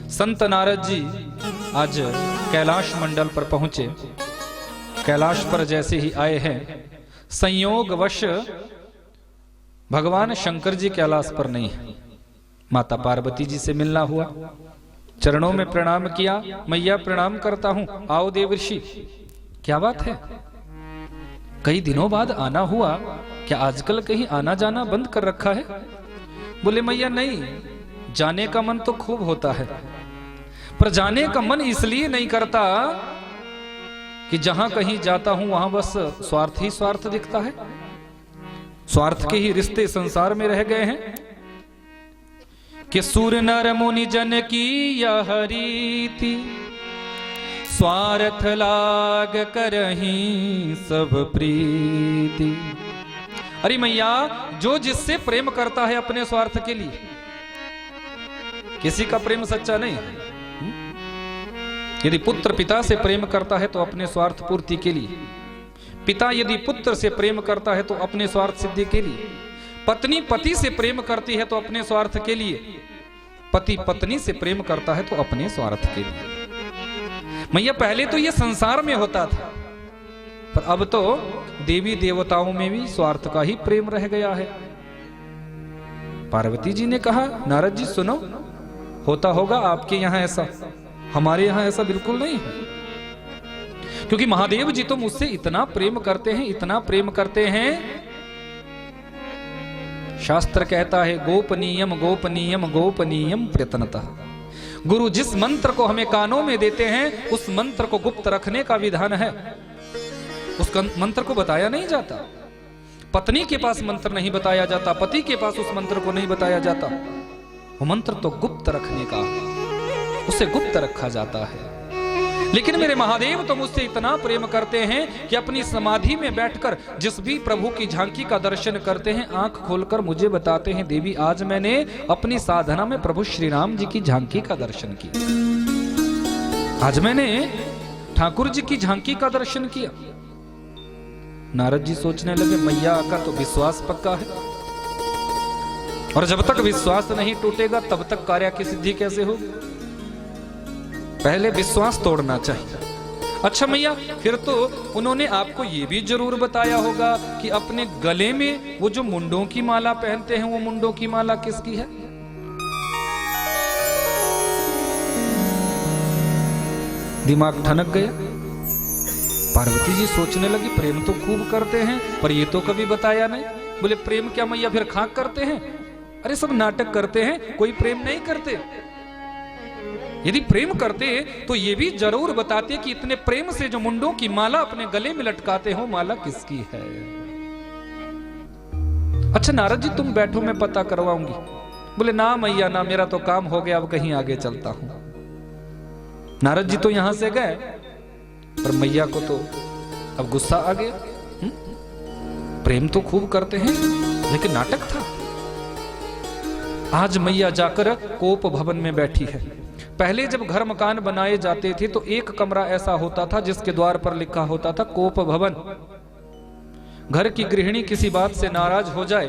संत नारद जी आज कैलाश मंडल पर पहुंचे। कैलाश पर जैसे ही आए हैं, संयोगवश भगवान शंकर जी कैलाश पर नहीं है। माता पार्वती जी से मिलना हुआ, चरणों में प्रणाम किया। मैया प्रणाम करता हूं, आओ देवर्षि। क्या बात है, कई दिनों बाद आना हुआ, क्या आजकल कहीं आना जाना बंद कर रखा है? बोले मैया नहीं, जाने का मन तो खूब होता है, पर जाने का मन इसलिए नहीं करता कि जहां कहीं जाता हूं वहां बस स्वार्थ ही स्वार्थ दिखता है। स्वार्थ के ही रिश्ते संसार में रह गए हैं कि सुर नर मुनि जन की यह रीति, स्वार्थ लाग करही सब प्रीति। अरे मैया, जो जिससे प्रेम करता है अपने स्वार्थ के लिए, किसी का प्रेम सच्चा नहीं है। यदि पुत्र पिता से प्रेम करता है तो अपने स्वार्थ पूर्ति के लिए, पिता यदि पुत्र से प्रेम करता है तो अपने स्वार्थ सिद्धि के लिए, पत्नी पति से प्रेम करती है तो अपने स्वार्थ के लिए, पति पत्नी से प्रेम करता है तो अपने स्वार्थ के लिए। मैया पहले तो ये संसार में होता था, पर अब तो देवी देवताओं में भी स्वार्थ का ही प्रेम रह गया है। पार्वती जी ने कहा, नारद जी सुनो, होता होगा आपके यहां ऐसा, हमारे यहां ऐसा बिल्कुल नहीं है। क्योंकि महादेव जी तो मुझसे इतना प्रेम करते हैं, इतना प्रेम करते हैं। शास्त्र कहता है गोपनीयम गोपनीयम गोपनीयम प्रयत्नतः। गुरु जिस मंत्र को हमें कानों में देते हैं उस मंत्र को गुप्त रखने का विधान है। उस मंत्र को बताया नहीं जाता। पत्नी के पास मंत्र नहीं बताया जाता, पति के पास उस मंत्र को नहीं बताया जाता। वो मंत्र तो गुप्त रखने का, उसे गुप्त रखा जाता है। लेकिन मेरे महादेव तो मुझसे इतना प्रेम करते हैं कि अपनी समाधि में बैठकर जिस भी प्रभु की झांकी का दर्शन करते हैं, आंख खोलकर मुझे बताते हैं, देवी आज मैंने अपनी साधना में प्रभु श्री राम जी की झांकी का दर्शन किया, आज मैंने ठाकुर जी की झांकी का दर्शन किया। नारद जी सोचने लगे, मैया का तो विश्वास पक्का है, और जब तक विश्वास नहीं टूटेगा तब तक कार्य की सिद्धि कैसे होगी? पहले विश्वास तोड़ना चाहिए। अच्छा मैया, फिर तो उन्होंने आपको ये भी जरूर बताया होगा कि अपने गले में वो जो मुंडों की माला पहनते हैं, वो मुंडों की माला किसकी है? दिमाग ठनक गया। पार्वती जी सोचने लगी, प्रेम तो खूब करते हैं पर ये तो कभी बताया नहीं। बोले प्रेम क्या मैया फिर खाक करते हैं? अरे सब नाटक करते हैं, कोई प्रेम नहीं करते। यदि प्रेम करते तो ये भी जरूर बताते कि इतने प्रेम से जो मुंडों की माला अपने गले में लटकाते हो, माला किसकी है? अच्छा नारद जी तुम बैठो, मैं पता करवाऊंगी। बोले ना मैया ना, मेरा तो काम हो गया, अब कहीं आगे चलता हूं। नारद जी तो यहां से गए, पर मैया को तो अब गुस्सा आ गया। प्रेम तो खूब करते हैं लेकिन नाटक था। आज मैया जाकर कोप भवन में बैठी है। पहले जब घर मकान बनाए जाते थे तो एक कमरा ऐसा होता था जिसके द्वार पर लिखा होता था कोप भवन। घर की गृहिणी किसी बात से नाराज हो जाए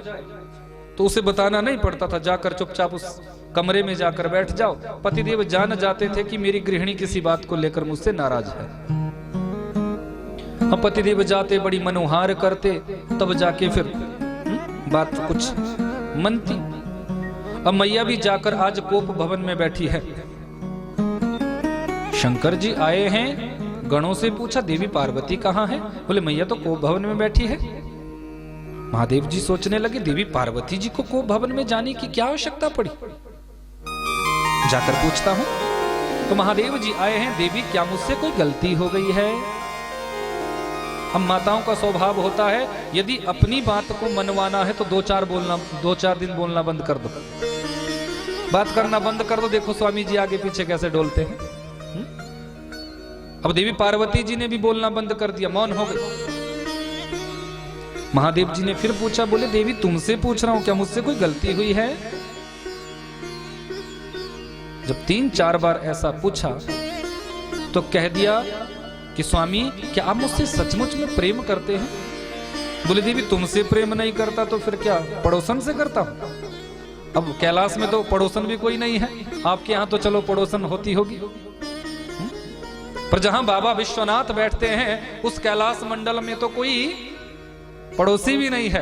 तो उसे बताना नहीं पड़ता था, जाकर चुपचाप उस कमरे में जाकर बैठ जाओ। पतिदेव जान जाते थे कि मेरी गृहिणी किसी बात को लेकर मुझसे नाराज है। अब पतिदेव जाते, बड़ी मनोहार करते, तब जाके फिर बात कुछ मनती। अब मैया भी जाकर आज कोप भवन में बैठी है। शंकर जी आए हैं, गणों से पूछा देवी पार्वती कहाँ है? बोले मैया तो कोप भवन में बैठी है। महादेव जी सोचने लगे, देवी पार्वती जी को कोप भवन में जाने की क्या आवश्यकता पड़ी? जाकर पूछता हूं। तो महादेव जी आए हैं, देवी क्या मुझसे कोई गलती हो गई है? हम माताओं का स्वभाव होता है, यदि अपनी बात को मनवाना है तो दो चार दिन बोलना बंद कर दो, बात करना बंद कर दो। देखो स्वामी जी आगे पीछे कैसे डोलते हैं। अब देवी पार्वती जी ने भी बोलना बंद कर दिया, मौन हो गई। महादेव जी ने फिर पूछा, बोले देवी तुमसे पूछ रहा हूं, क्या मुझसे कोई गलती हुई है? जब 3-4 बार ऐसा पूछा तो कह दिया कि स्वामी क्या आप मुझसे सचमुच में प्रेम करते हैं? बोले देवी तुमसे प्रेम नहीं करता तो फिर क्या पड़ोसन से करता हूं? अब कैलाश में तो पड़ोसन भी कोई नहीं है, आपके यहाँ तो चलो पड़ोसन होती होगी, पर जहां बाबा विश्वनाथ बैठते हैं उस कैलाश मंडल में तो कोई पड़ोसी भी नहीं है।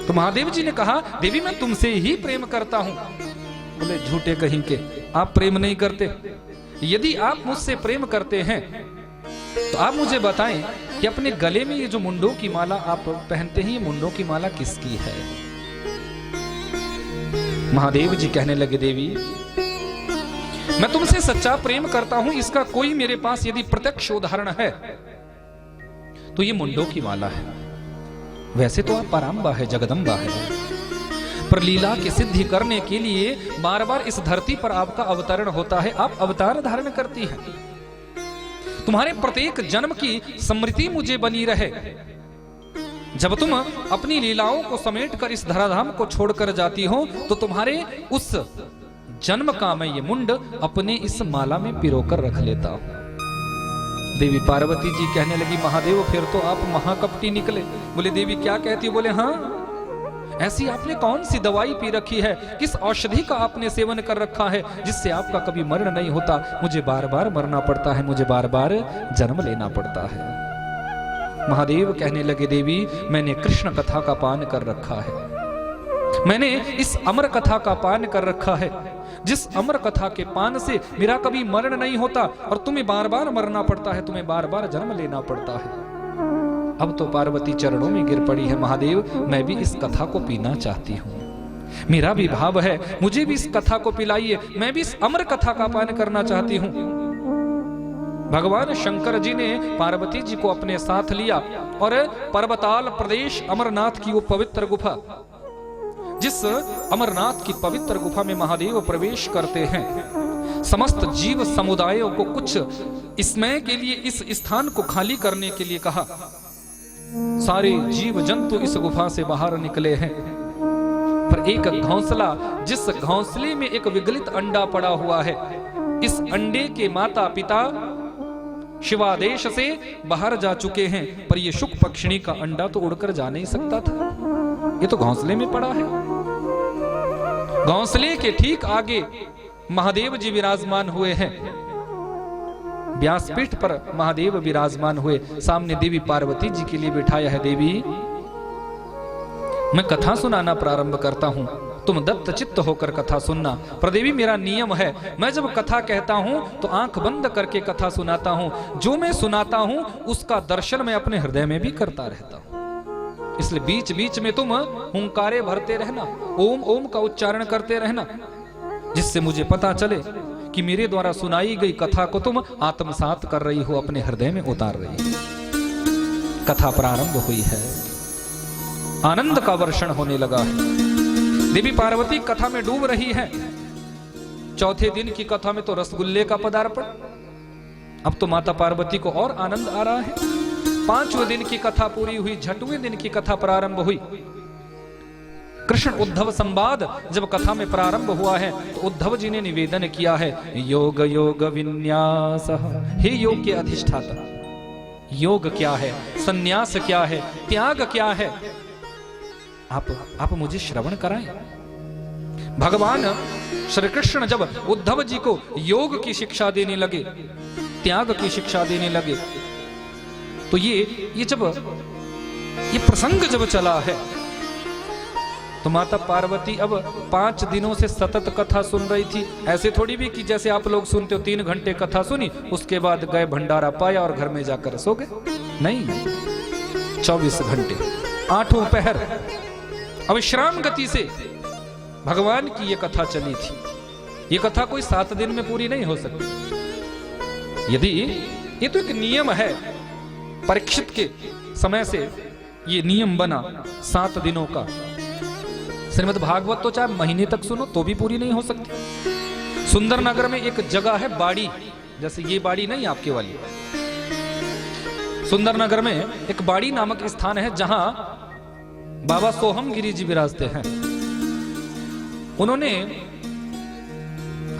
तो महादेव जी ने कहा, देवी मैं तुमसे ही प्रेम करता हूं। बोले झूठे कहीं के, आप प्रेम नहीं करते। यदि आप मुझसे प्रेम करते हैं तो आप मुझे बताएं कि अपने गले में ये जो मुंडों की माला आप पहनते हैं, ये मुंडों की माला किसकी है? महादेव जी कहने लगे, देवी मैं तुमसे सच्चा प्रेम करता हूं, इसका कोई मेरे पास यदि प्रत्यक्ष उदाहरण है तो ये मुंडों की माला है। वैसे तो आप पराम्बा है, जगदम्बा है, पर लीला की सिद्धि करने के लिए बार बार इस धरती पर आपका अवतरण होता है, आप अवतार धारण करती हैं। तुम्हारे प्रत्येक जन्म की स्मृति मुझे बनी रहे। जब तुम अपनी लीलाओं को समेटकर इस धराधाम को छोड़कर जाती हो तो तुम्हारे उस जन्म का मैं ये मुंड अपने इस माला में पिरोकर रख लेता हूं। देवी पार्वती जी कहने लगी, महादेव फिर तो आप महाकपटी निकले। बोले देवी क्या कहती हो? बोले हाँ, ऐसी आपने कौन सी दवाई पी रखी है, किस औषधि का आपने सेवन कर रखा है जिससे आपका कभी मरण नहीं होता? मुझे बार बार मरना पड़ता है, मुझे बार बार जन्म लेना पड़ता है। महादेव कहने लगे, देवी मैंने कृष्ण कथा का पान कर रखा है, मैंने इस अमर कथा का पान कर रखा है, जिस अमर कथा के पान से मेरा कभी मरण नहीं होता और तुम्हें बार बार मरना पड़ता है, तुम्हें बार बार जन्म लेना पड़ता है। अब तो पार्वती चरणों में गिर पड़ी है, महादेव मैं भी इस कथा को पीना चाहती हूँ, मेरा भी भाव है, मुझे भी इस कथा को पिलाइए, मैं भी इस अमर कथा का पान करना चाहती हूँ। भगवान शंकर जी ने पार्वती जी को अपने साथ लिया और पर्वताल प्रदेश अमरनाथ की वो पवित्र गुफा, जिस अमरनाथ की पवित्र गुफा में महादेव प्रवेश करते हैं, समस्त जीव समुदायों को कुछ इसमय के लिए इस स्थान को खाली करने के लिए कहा। सारे जीव जंतु इस गुफा से बाहर निकले हैं, पर एक घोंसला, जिस घोंसले में एक विगलित अंडा पड़ा हुआ है, इस अंडे के माता पिता शिवादेश से बाहर जा चुके हैं, पर यह शुक पक्षिणी का अंडा तो उड़कर जा नहीं सकता था, ये तो घोंसले में पड़ा है। घोंसले के ठीक आगे महादेव जी विराजमान हुए हैं, व्यासपीठ पर महादेव विराजमान हुए, सामने देवी पार्वती जी के लिए बिठाया है। देवी मैं कथा सुनाना प्रारंभ करता हूं, तुम दत्त चित्त होकर कथा सुनना। पर देवी मेरा नियम है, मैं जब कथा कहता हूं तो आंख बंद करके कथा सुनाता हूं, जो मैं सुनाता हूं उसका दर्शन मैं अपने हृदय में भी करता रहता हूं। इसलिए बीच बीच में तुम हुंकारे भरते रहना, ओम ओम का उच्चारण करते रहना, जिससे मुझे पता चले कि मेरे द्वारा सुनाई गई कथा को तुम आत्मसात कर रही हो, अपने हृदय में उतार रही हो। कथा प्रारंभ हुई है, आनंद का वर्षण होने लगा है। देवी पार्वती कथा में डूब रही है। चौथे दिन की कथा में तो रसगुल्ले का पदार्पण, अब तो माता पार्वती को और आनंद आ रहा है। पांचवें दिन की कथा पूरी हुई, छठवें दिन की कथा प्रारंभ हुई। कृष्ण उद्धव संवाद जब कथा में प्रारंभ हुआ है तो उद्धव जी ने निवेदन किया है, योग योग विन्यास, हे योग के अधिष्ठाता, योग क्या है, संन्यास क्या है, त्याग क्या है, आप मुझे श्रवण कराएं। भगवान श्री कृष्ण जब उद्धव जी को योग की शिक्षा देने लगे, त्याग की शिक्षा देने लगे, तो ये प्रसंग जब चला है तो माता पार्वती अब 5 दिनों से सतत कथा सुन रही थी। ऐसे थोड़ी भी कि जैसे आप लोग सुनते हो 3 घंटे कथा सुनी, उसके बाद गए भंडारा पाया और घर में जाकर सो गए। नहीं, 24 घंटे, 8 पहर अविश्राम गति से भगवान की ये कथा चली थी। ये कथा कोई 7 दिन में पूरी नहीं हो सकती। यदि ये तो एक नियम है, परीक्षित के समय से ये नियम बना 7 दिनों का। श्रीमद् भागवत तो चाहे महीने तक सुनो तो भी पूरी नहीं हो सकती। सुंदर नगर में एक जगह है बाड़ी, जैसे ये बाड़ी नहीं आपके वाली, सुंदर नगर में एक बाड़ी नामक स्थान है जहां बाबा सोहम गिरी जी विराजते हैं। उन्होंने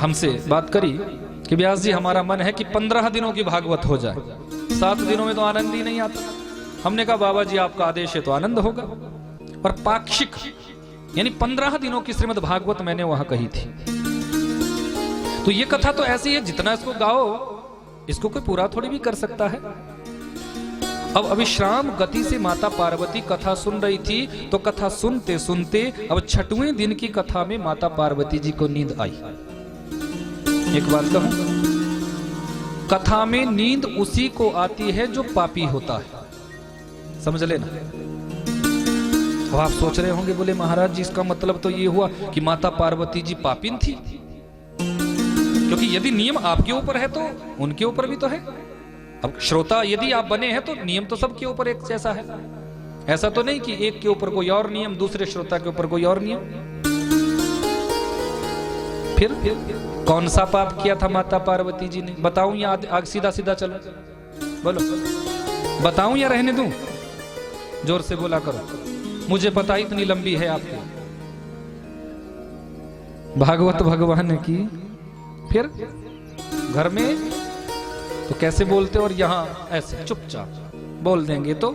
हमसे बात करी कि व्यास जी हमारा मन है कि 15 दिनों की भागवत हो जाए, 7 दिनों में तो आनंद ही नहीं आता। हमने कहा बाबा जी आपका आदेश है तो आनंद होगा। और पाक्षिक यानी 15 दिनों की श्रीमद् भागवत मैंने वहां कही थी। तो ये कथा तो ऐसी है, जितना इसको गाओ इसको कोई पूरा थोड़ी भी कर सकता है। अब अविश्राम गति से माता पार्वती कथा सुन रही थी, तो कथा सुनते सुनते अब 6वें दिन की कथा में माता पार्वती जी को नींद आई। एक बात कहूं, कथा में नींद उसी को आती है जो पापी होता है, समझ लेना। अब आप सोच रहे होंगे, बोले महाराज जी इसका मतलब तो ये हुआ कि माता पार्वती जी पापिन थी, क्योंकि यदि नियम आपके ऊपर है तो उनके ऊपर भी तो है। अब श्रोता यदि आप बने हैं तो नियम तो सबके ऊपर एक जैसा है। ऐसा तो नहीं कि एक के ऊपर कोई और नियम, दूसरे श्रोता के ऊपर कोई और नियम। फिर कौन सा पाप किया था माता पार्वती जी ने? बताऊं या आग सीधा सीधा चलो? बोलो, बताऊं या रहने दूं? जोर से बोला करो, मुझे पता इतनी लंबी है आपकी भागवत भगवान की। फिर घर में तो कैसे बोलते और यहां ऐसे चुपचाप बोल देंगे, तो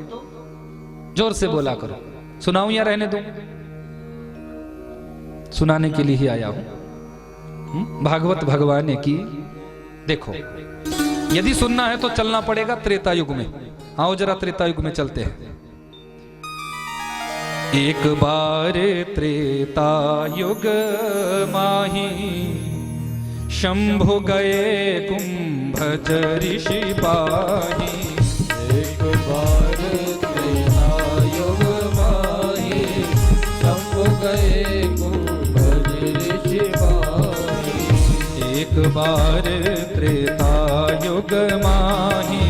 जोर से बोला करो। सुनाऊं या रहने दूं? सुनाने के लिए ही आया हूं। भागवत भगवान की। देखो, यदि सुनना है तो चलना पड़ेगा त्रेता युग में। आओ जरा त्रेता युग में चलते हैं। एक बार त्रेता युग माही शंभु गए कुंभज ऋषि पाही। एक बार त्रेता युग माही शंभु गए कुंभज ऋषि पाही। एक बार त्रेता युग माही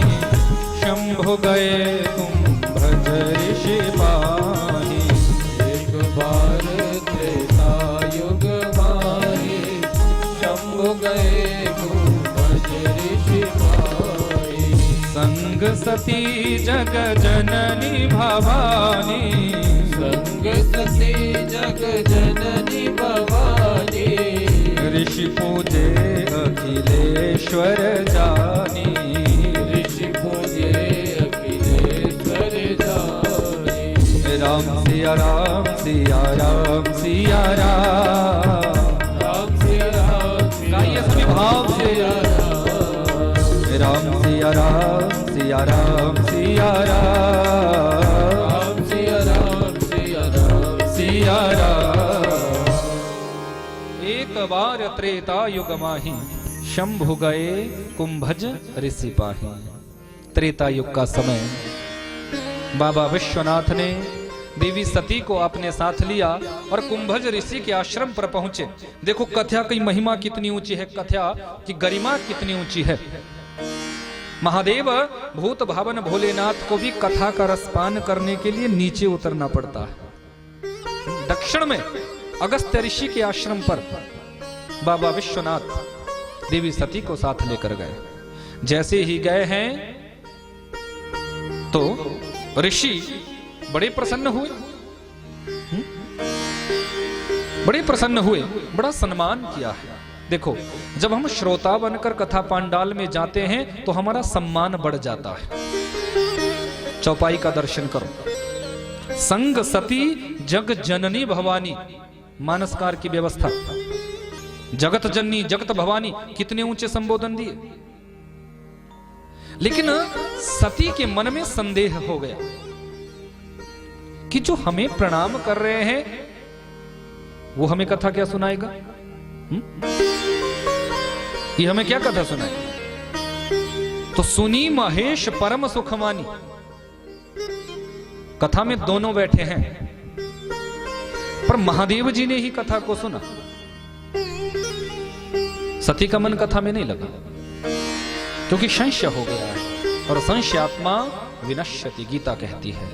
शंभु गए कुंभज ऋषि पाही। एक बार त्रेता युग माही शंभु गए कुंभज ऋषि पाही। संग सती जग जननी भवानी। संग सती जग जननी भवानी। ऋषि पूजे अखिलेश्वर जानी। ऋषि पूजे अखिलेश्वर जानी। राम सिया राम सिया राम सिया राम। राम सिया राम गाइए सभी भाव से। राम सिया राम सिया राम सिया राम। राम सिया राम सिया राम सिया राम। एक बार त्रेता युग माही शंभु गए कुंभज ऋषि पाही। त्रेता युग का समय बाबा विश्वनाथ ने देवी सती को अपने साथ लिया और कुंभज ऋषि के आश्रम पर पहुंचे। देखो कथा की महिमा कितनी ऊंची है, कथा की गरिमा कितनी ऊंची है। महादेव भूत भावन भोलेनाथ को भी कथा का रसपान करने के लिए नीचे उतरना पड़ता है। दक्षिण में अगस्त्य ऋषि के आश्रम पर बाबा विश्वनाथ देवी सती को साथ लेकर गए। जैसे ही गए हैं तो ऋषि बड़े प्रसन्न हुए, बड़े प्रसन्न हुए, बड़ा सम्मान किया है। देखो, जब हम श्रोता बनकर कथा पांडाल में जाते हैं तो हमारा सम्मान बढ़ जाता है। चौपाई का दर्शन करो। संग सती जग जननी भवानी, मानसकार की व्यवस्था। जगत जननी जगत भवानी, कितने ऊंचे संबोधन दिए। लेकिन सती के मन में संदेह हो गया कि जो हमें प्रणाम कर रहे हैं वो हमें कथा क्या सुनाएगा? ये हमें क्या कथा सुनाएगा? तो सुनी महेश परम सुखमानी। कथा में दोनों बैठे हैं, पर महादेव जी ने ही कथा को सुना। सती का मन कथा में नहीं लगा, क्योंकि संशय हो गया है, और संशयात्मा विनश्यति, गीता कहती है।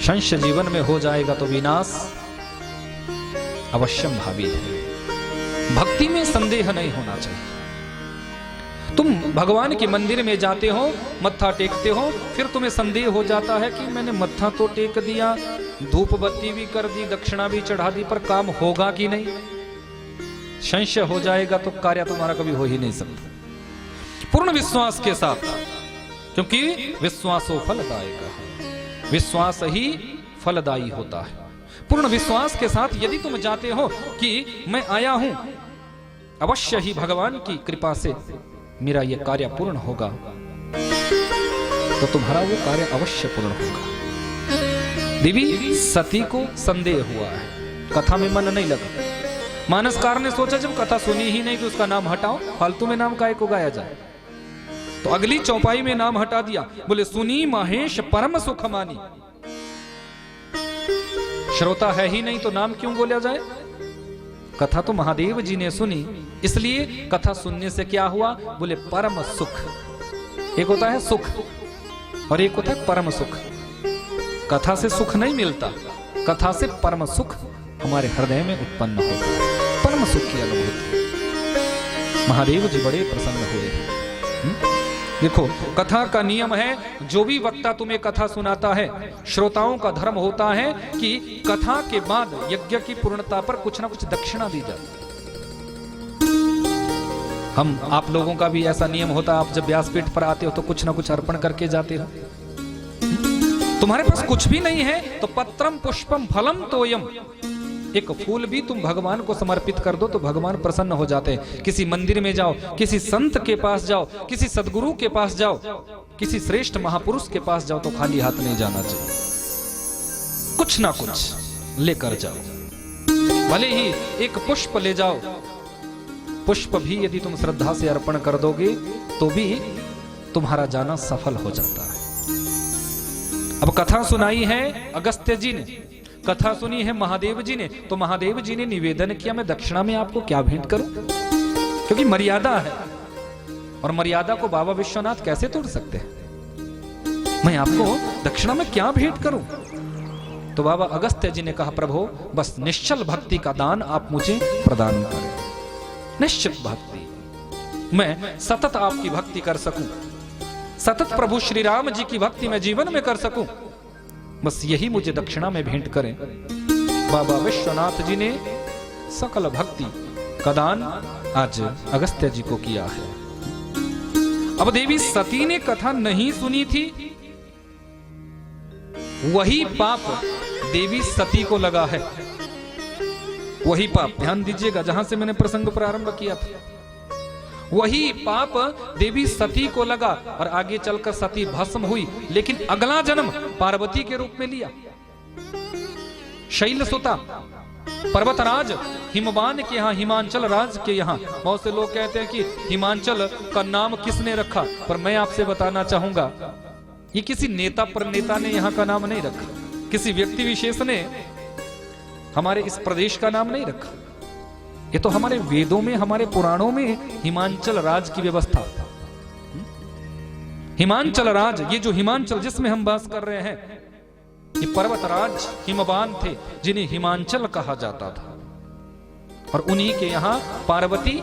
संशय जीवन में हो जाएगा तो विनाश अवश्यम भावी है। भक्ति में संदेह नहीं होना चाहिए। तुम भगवान के मंदिर में जाते हो, मत्था टेकते हो, फिर तुम्हें संदेह हो जाता है कि मैंने मत्था तो टेक दिया, धूप बत्ती भी कर दी, दक्षिणा भी चढ़ा दी, पर काम होगा कि नहीं? संशय हो जाएगा तो कार्य तुम्हारा कभी हो ही नहीं सकता। पूर्ण विश्वास के साथ, क्योंकि विश्वासो फलदायक है, विश्वास ही फलदायी होता है। पूर्ण विश्वास के साथ यदि तुम जाते हो कि मैं आया हूं, अवश्य ही भगवान की कृपा से मेरा यह कार्य पूर्ण होगा, तो तुम्हारा वो कार्य अवश्य पूर्ण होगा। देवी सती को संदेह हुआ है, कथा में मन नहीं लगा। मानसकार ने सोचा जब कथा सुनी ही नहीं तो उसका नाम हटाओ, फालतू में नाम काहे को गाया जाए। तो अगली चौपाई में नाम हटा दिया, बोले सुनी महेश परम सुख मानी। श्रोता है ही नहीं तो नाम क्यों बोला जाए। कथा तो महादेव जी ने सुनी, इसलिए कथा सुनने से क्या हुआ, बोले परम सुख। एक होता है सुख और एक होता है परम सुख। कथा से सुख नहीं मिलता, कथा से परम सुख हमारे हृदय में उत्पन्न होता है, परम सुख की अनुभूति। महादेव जी बड़े प्रसन्न हुए। देखो कथा का नियम है, जो भी वक्ता तुम्हें कथा सुनाता है, श्रोताओं का धर्म होता है कि कथा के बाद यज्ञ की पूर्णता पर कुछ ना कुछ दक्षिणा दी जाती है। हम आप लोगों का भी ऐसा नियम होता है, आप जब व्यासपीठ पर आते हो तो कुछ ना कुछ अर्पण करके जाते हो। तुम्हारे पास कुछ भी नहीं है तो पत्रम पुष्पम फलम तोयम, एक फूल भी तुम भगवान को समर्पित कर दो तो भगवान प्रसन्न हो जाते हैं। किसी मंदिर में जाओ, किसी संत के पास जाओ, किसी सदगुरु के पास जाओ, किसी श्रेष्ठ महापुरुष के पास जाओ तो खाली हाथ नहीं जाना चाहिए, कुछ ना कुछ लेकर जाओ। भले ही एक पुष्प ले जाओ, पुष्प भी यदि तुम श्रद्धा से अर्पण कर दोगे तो भी तुम्हारा जाना सफल हो जाता है। अब कथा सुनाई है अगस्त्य जी ने, कथा सुनी है महादेव जी ने, तो महादेव जी ने निवेदन किया मैं दक्षिणा में आपको क्या भेंट करूं, क्योंकि मर्यादा है और मर्यादा को बाबा विश्वनाथ कैसे तोड़ सकते हैं। मैं आपको दक्षिणा में क्या भेंट करूं। तो बाबा अगस्त्य जी ने कहा प्रभु बस निश्चल भक्ति का दान आप मुझे प्रदान करें, निश्चित भक्ति, मैं सतत आपकी भक्ति कर सकूं, सतत प्रभु श्री राम जी की भक्ति मैं जीवन में कर सकूं, बस यही मुझे दक्षिणा में भेंट करें। बाबा विश्वनाथ जी ने सकल भक्ति का दान आज अगस्त्य जी को किया है। अब देवी सती ने कथा नहीं सुनी थी, वही पाप देवी सती को लगा है, वही पाप, ध्यान दीजिएगा जहां से मैंने प्रसंग प्रारंभ किया था, वही पाप देवी सती को लगा और आगे चलकर सती भस्म हुई, लेकिन अगला जन्म पार्वती के रूप में लिया। शैलसुता पर्वतराज हिमवान के यहाँ, हिमांचल राज के यहाँ, बहुत से लोग कहते हैं कि हिमांचल का नाम किसने रखा, पर मैं आपसे बताना चाहूंगा ये किसी नेता प्रणेता ने यहाँ का नाम नहीं रखा, किसी व्यक्ति विशेष ने हमारे इस प्रदेश का नाम नहीं रखा। ये तो हमारे वेदों में, हमारे पुराणों में हिमांचल राज की व्यवस्था। हिमांचल राज, ये जो हिमांचल जिसमें हम वास कर रहे हैं, ये पर्वतराज हिमवान थे जिन्हें हिमांचल कहा जाता था, और उन्हीं के यहां पार्वती,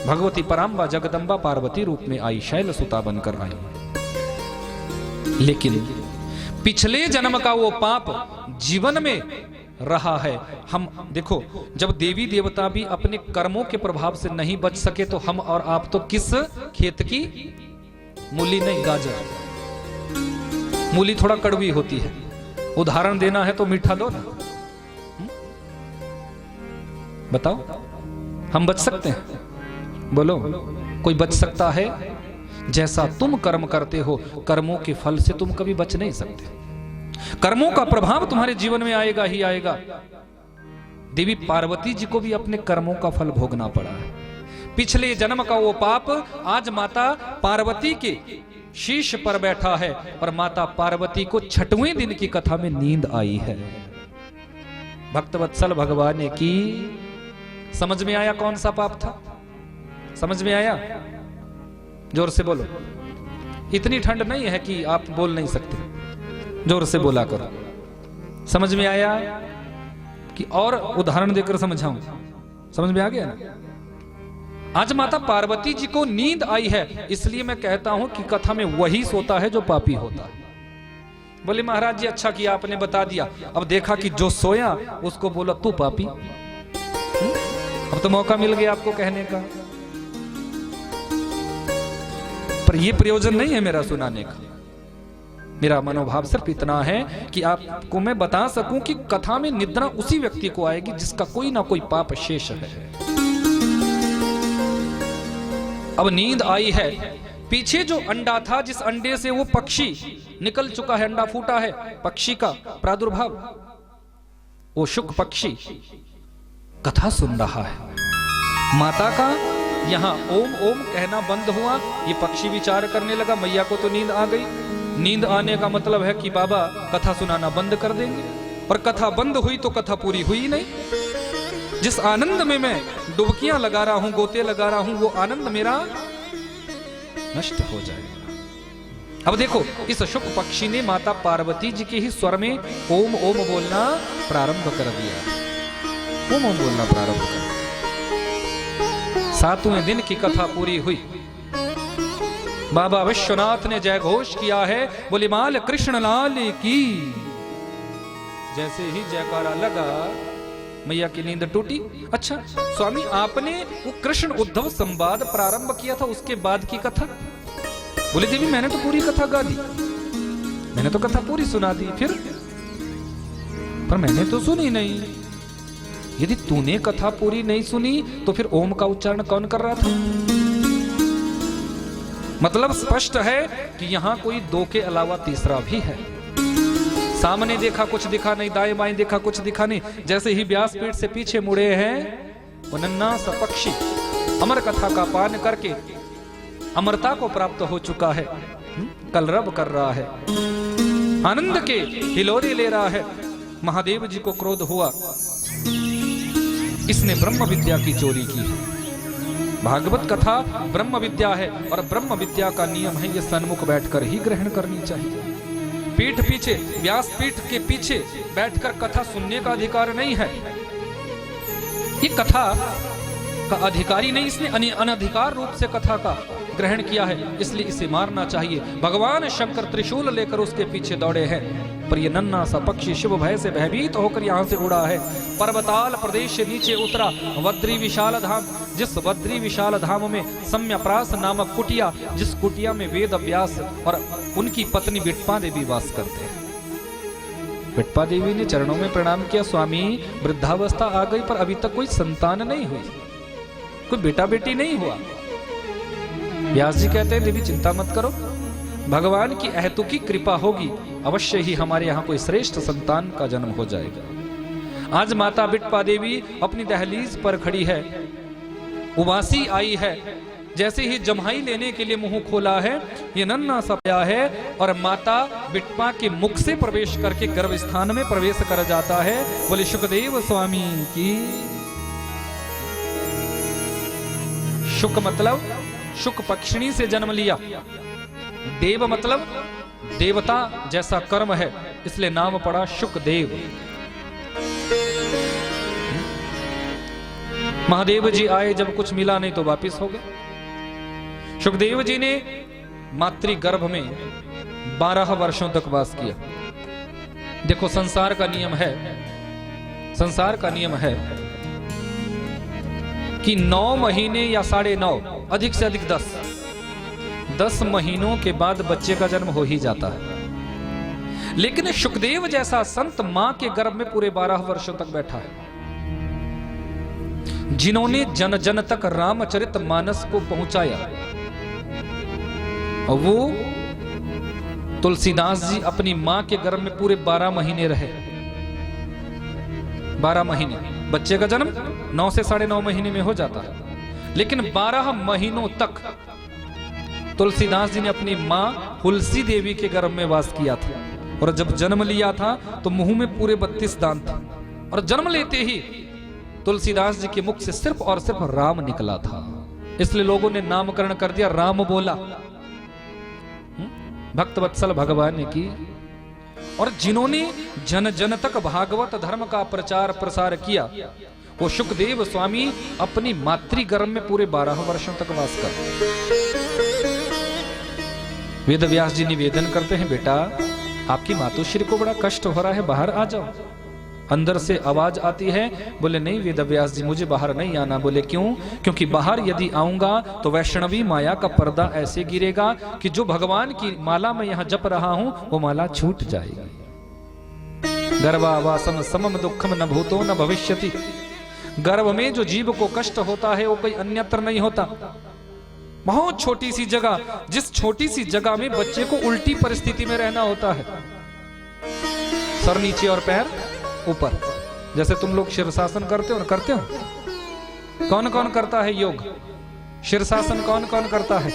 भगवती पराम्बा जगदम्बा पार्वती रूप में आई, शैलसुता बनकर आई। लेकिन पिछले जन्म का वो पाप जीवन में रहा है। हम देखो, जब देवी देवता भी अपने कर्मों के प्रभाव से नहीं बच सके तो हम और आप तो किस खेत की मूली नहीं, गाजर। मूली थोड़ा कड़वी होती है, उदाहरण देना है तो मीठा दो ना। बताओ हम बच सकते हैं? बोलो कोई बच सकता है? जैसा तुम कर्म करते हो, कर्मों के फल से तुम कभी बच नहीं सकते, कर्मों का प्रभाव तुम्हारे जीवन में आएगा ही आएगा। देवी पार्वती जी को भी अपने कर्मों का फल भोगना पड़ा है। पिछले जन्म का वो पाप आज माता पार्वती के शीश पर बैठा है, और माता पार्वती को छठवें दिन की कथा में नींद आई है। भक्तवत्सल भगवान की समझ में आया कौन सा पाप था? समझ में आया? जोर से बोलो, इतनी ठंड नहीं है कि आप बोल नहीं सकते, जोर से बोला करो। समझ में आया कि और उदाहरण देकर समझाऊं? समझ में आ गया ना? आज माता पार्वती जी को नींद आई है, इसलिए मैं कहता हूं कि कथा में वही सोता है जो पापी होता है। बोले महाराज जी अच्छा किया आपने बता दिया, अब देखा कि जो सोया उसको बोला तू पापी। अब तो मौका मिल गया आपको कहने का, पर यह प्रयोजन नहीं है मेरा सुनाने का। मेरा मनोभाव सिर्फ इतना है कि आपको मैं बता सकूं कि कथा में निद्रा उसी व्यक्ति को आएगी जिसका कोई ना कोई पाप शेष है। अब नींद आई है, पीछे जो अंडा था, जिस अंडे से वो पक्षी निकल चुका है, अंडा फूटा है, पक्षी का प्रादुर्भाव, वो शुक पक्षी कथा सुन रहा है। माता का यहां ओम ओम कहना बंद हुआ, ये पक्षी विचार करने लगा, मैया को तो नींद आ गई। नींद आने का मतलब है कि बाबा कथा सुनाना बंद कर देंगे, और कथा बंद हुई तो कथा पूरी हुई नहीं। जिस आनंद में मैं डुबकियां लगा रहा हूं, गोते लगा रहा हूं, वो आनंद मेरा नष्ट हो जाएगा। अब देखो, इस शुक पक्षी ने माता पार्वती जी के ही स्वर में ओम ओम बोलना प्रारंभ कर दिया। ओम ओम बोलना प्रारंभ कर दिया। 7वें दिन की कथा पूरी हुई। बाबा विश्वनाथ ने जय घोष किया है, बोले माल कृष्ण लाल की। जैसे ही जयकारा लगा, मैया की नींद टूटी। अच्छा स्वामी, आपने वो कृष्ण उद्धव संवाद प्रारंभ किया था, उसके बाद की कथा? बोले देवी मैंने तो पूरी कथा गा दी, मैंने तो कथा पूरी सुना दी, फिर पर मैंने तो सुनी नहीं। यदि तूने कथा पूरी नहीं सुनी तो फिर ओम का उच्चारण कौन कर रहा था? मतलब स्पष्ट है कि यहां कोई दो के अलावा तीसरा भी है। सामने देखा कुछ दिखा नहीं, दाएं बाएं देखा कुछ दिखा नहीं। जैसे ही व्यासपीठ से पीछे मुड़े हैं, वो नन्हा सा पक्षी अमर कथा का पान करके अमरता को प्राप्त हो चुका है, कलरव कर रहा है, आनंद के हिलोरे ले रहा है। महादेव जी को क्रोध हुआ, इसने ब्रह्म विद्या की चोरी की है। भागवत कथा ब्रह्म विद्या है, और ब्रह्म विद्या का नियम है ये सन्मुख बैठकर ही ग्रहण करनी चाहिए। पीठ पीछे, व्यास पीठ के पीछे बैठकर कथा सुनने का अधिकार नहीं है। ये कथा का अधिकारी नहीं, इसने अनधिकार रूप से कथा का ग्रहण किया है, इसलिए इसे मारना चाहिए। भगवान शंकर त्रिशूल लेकर उसके पीछे दौड़े हैं, पर ये नन्हा सा पक्षी शिव भय से भयभीत होकर यहां से उड़ा है। पर्वताल प्रदेश से नीचे उतरा वद्री विशाल धाम, जिस वद्री विशाल धाम में सम्यप्रास नामक कुटिया, जिस कुटिया में वेद व्यास और उनकी पत्नी बिट्पा देवी वास करते हैं। बिट्पा देवी ने चरणों में प्रणाम किया, स्वामी वृद्धावस्था आ गई पर अभी तक कोई संतान नहीं हुई, कोई बेटा बेटी नहीं हुआ। व्यास जी कहते हैं देवी चिंता मत करो, भगवान की अहेतुकी कृपा होगी, अवश्य ही हमारे यहाँ कोई श्रेष्ठ संतान का जन्म हो जाएगा। आज माता बिट्पा देवी अपनी दहलीज पर खड़ी है, उबासी आई है। जैसे ही जम्हाई लेने के लिए मुंह खोला है, ये नन्हा सा आया है और माता बिट्पा के मुख से प्रवेश करके गर्भ स्थान में प्रवेश कर जाता है। बोले शुकदेव स्वामी की। शुक मतलब शुक पक्षिणी से जन्म लिया, देव मतलब देवता जैसा कर्म है, इसलिए नाम पड़ा शुकदेव। महादेव जी आए, जब कुछ मिला नहीं तो वापिस हो गए। शुकदेव जी ने मातृ गर्भ में 12 वर्षों तक वास किया। देखो संसार का नियम है, संसार का नियम है कि 9 महीने या 9.5, अधिक से अधिक 10 महीनों के बाद बच्चे का जन्म हो ही जाता है। लेकिन शुकदेव जैसा संत मां के गर्भ में पूरे 12 वर्षों तक बैठा है, जिन्होंने जन जन तक रामचरित मानस को पहुंचाया। और वो तुलसीदास जी अपनी मां के गर्भ में पूरे 12 महीने रहे। 12 महीने, बच्चे का जन्म 9 से 9.5 महीने में हो जाता है, लेकिन 12 महीनों तक तुलसीदास जी ने अपनी मां तुलसी देवी के गर्भ में वास किया था। और जब जन्म लिया था तो मुंह में पूरे 32 दांत थे, और जन्म लेते ही तुलसीदास जी के मुख से सिर्फ और सिर्फ राम निकला था, इसलिए लोगों ने नामकरण कर दिया राम बोला। भक्त वत्सल भगवान ने की। और जिन्होंने जन जन तक भागवत धर्म का प्रचार प्रसार किया, वो शुकदेव स्वामी अपनी मातृ गर्भ में पूरे 12 वर्षों तक वास करते। वेद व्यास जी निवेदन करते हैं, बेटा आपकी मातोश्री को बड़ा कष्ट हो रहा है, बाहर आ जाओ। अंदर से आवाज आती है, बोले नहीं वेदव्यास जी मुझे बाहर नहीं आना। बोले क्यों? क्योंकि बाहर यदि आऊंगा तो वैष्णवी माया का पर्दा ऐसे गिरेगा कि जो भगवान की माला में यहां जप रहा हूं वो माला छूट जाएगी। गर्भावासम समम दुखम न भूतो न भविष्यति। गर्भ में जो जीव को कष्ट होता है वो कोई अन्यत्र नहीं होता। बहुत छोटी सी जगह, जिस छोटी सी जगह में बच्चे को उल्टी परिस्थिति में रहना होता है, सर नीचे और पैर ऊपर। जैसे तुम लोग शीर्षासन करते हो ना, करते हो? कौन कौन करता है योग? शीर्षासन कौन कौन करता है?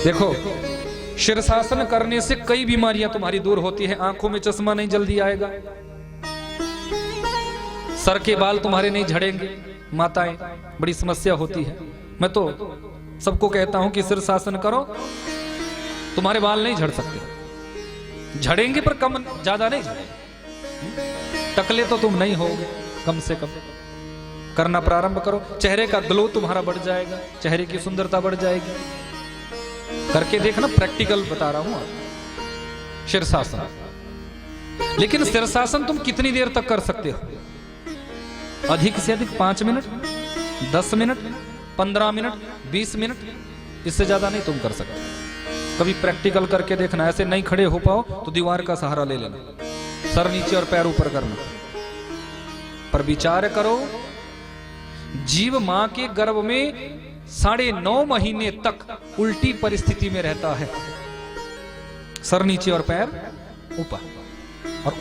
देखो, शीर्षासन करने से कई बीमारियां तुम्हारी दूर होती है। आंखों में चश्मा नहीं जल्दी आएगा, सर के बाल तुम्हारे नहीं झड़ेंगे। माताएं, बड़ी समस्या होती है। मैं तो सबको कहता हूं कि शीर्षासन करो, तुम्हारे बाल नहीं झड़ सकते। झड़ेंगे पर कम, ज्यादा नहीं झड़ेंगे। टकले तो तुम नहीं होगे, कम से कम करना प्रारंभ करो। चेहरे का ग्लो तुम्हारा बढ़ जाएगा, चेहरे की सुंदरता बढ़ जाएगी। करके देखना, प्रैक्टिकल बता रहा हूं आप। शीर्षासन। लेकिन शीर्षासन तुम कितनी देर तक कर सकते हो? अधिक से अधिक 5 मिनट, 10 मिनट, 15 मिनट, 20 मिनट, इससे ज्यादा नहीं तुम कर सकते। कभी प्रैक्टिकल करके देखना। ऐसे नहीं खड़े हो पाओ तो दीवार का सहारा ले लेना, सर नीचे और पैर ऊपर करना। पर विचार करो, जीव मां के गर्भ में 9.5 महीने तक उल्टी परिस्थिति में रहता है, सर नीचे और पैर ऊपर। और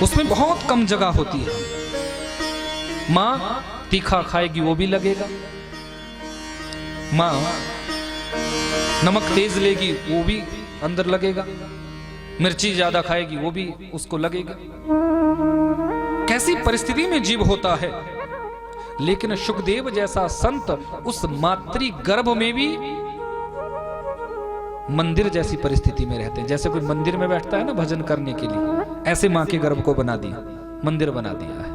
उसमें बहुत कम जगह होती है। मां तीखा खाएगी वो भी लगेगा, मां नमक तेज लेगी वो भी अंदर लगेगा, मिर्ची ज्यादा खाएगी वो भी उसको लगेगा। कैसी परिस्थिति में जीव होता है। लेकिन शुकदेव जैसा संत उस मातृ गर्भ में भी मंदिर जैसी परिस्थिति में रहते हैं। जैसे कोई मंदिर में बैठता है ना भजन करने के लिए, ऐसे मां के गर्भ को बना दिया, मंदिर बना दिया है।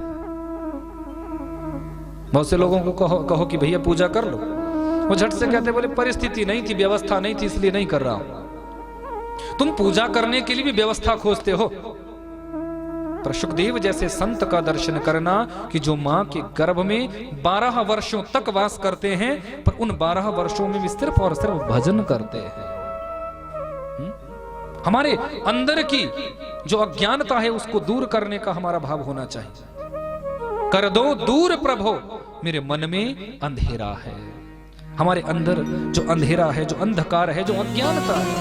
बहुत से लोगों को कहो कि भैया पूजा कर लो, वो झट से कहते बोले परिस्थिति नहीं थी, व्यवस्था नहीं थी, इसलिए नहीं कर रहा हूं। तुम पूजा करने के लिए भी व्यवस्था खोजते हो। पर शुकदेव जैसे संत का दर्शन करना कि जो मां के गर्भ में 12 वर्षों तक वास करते हैं, पर उन 12 वर्षों में भी सिर्फ और सिर्फ भजन करते हैं। हमारे अंदर की जो अज्ञानता है उसको दूर करने का हमारा भाव होना चाहिए। कर दो दूर प्रभो, मेरे मन में अंधेरा है। हमारे अंदर जो अंधेरा है, जो अंधकार है, जो अज्ञानता है,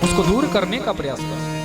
उसको दूर करने का प्रयास करें।